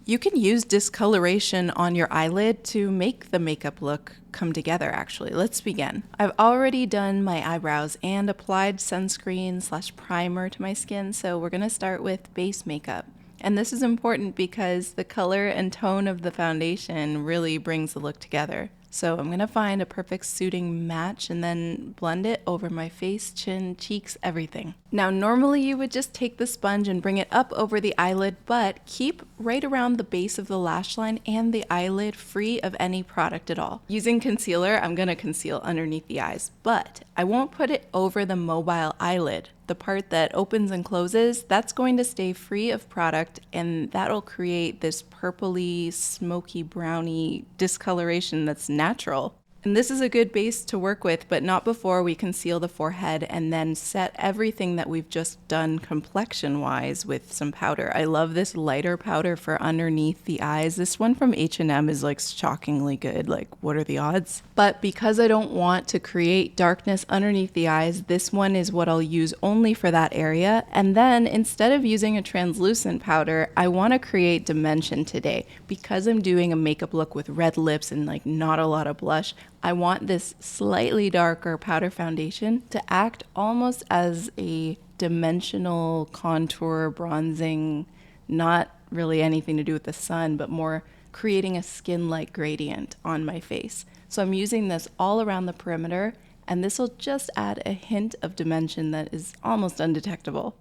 You can use discoloration on your eyelid to make the makeup look come together actually. Let's begin. I've already done my eyebrows and applied sunscreen/primer to my skin, so we're going to start with base makeup. And this is important because the color and tone of the foundation really brings the look together. So I'm going to find a perfect suiting match and then blend it over my face, chin, cheeks, everything. Now normally you would just take the sponge and bring it up over the eyelid, but keep right around the base of the lash line and the eyelid free of any product at all. Using concealer, I'm going to conceal underneath the eyes, but I won't put it over the mobile eyelid. The part that opens and closes, that's going to stay free of product, and that'll create this purpley, smoky, browny discoloration that's natural. And this is a good base to work with, but not before we conceal the forehead and then set everything that we've just done complexion-wise with some powder. I love this lighter powder for underneath the eyes. This one from H&M is like shockingly good. Like, what are the odds? But because I don't want to create darkness underneath the eyes, this one is what I'll use only for that area. And then instead of using a translucent powder, I want to create dimension today. Because I'm doing a makeup look with red lips and like not a lot of blush, I want this slightly darker powder foundation to act almost as a dimensional contour bronzing, not really anything to do with the sun, but more creating a skin-like gradient on my face. So I'm using this all around the perimeter, and this will just add a hint of dimension that is almost undetectable.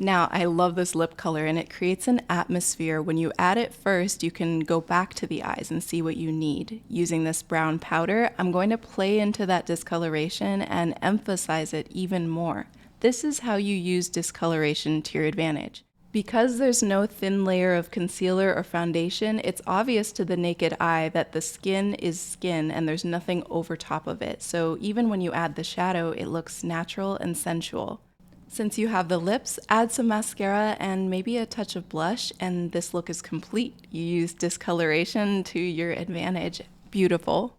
Now, I love this lip color, and it creates an atmosphere. When you add it first, you can go back to the eyes and see what you need. Using this brown powder, I'm going to play into that discoloration and emphasize it even more. This is how you use discoloration to your advantage. Because there's no thin layer of concealer or foundation, it's obvious to the naked eye that the skin is skin and there's nothing over top of it. So even when you add the shadow, it looks natural and sensual. Since you have the lips, add some mascara and maybe a touch of blush, and this look is complete. You use discoloration to your advantage. Beautiful.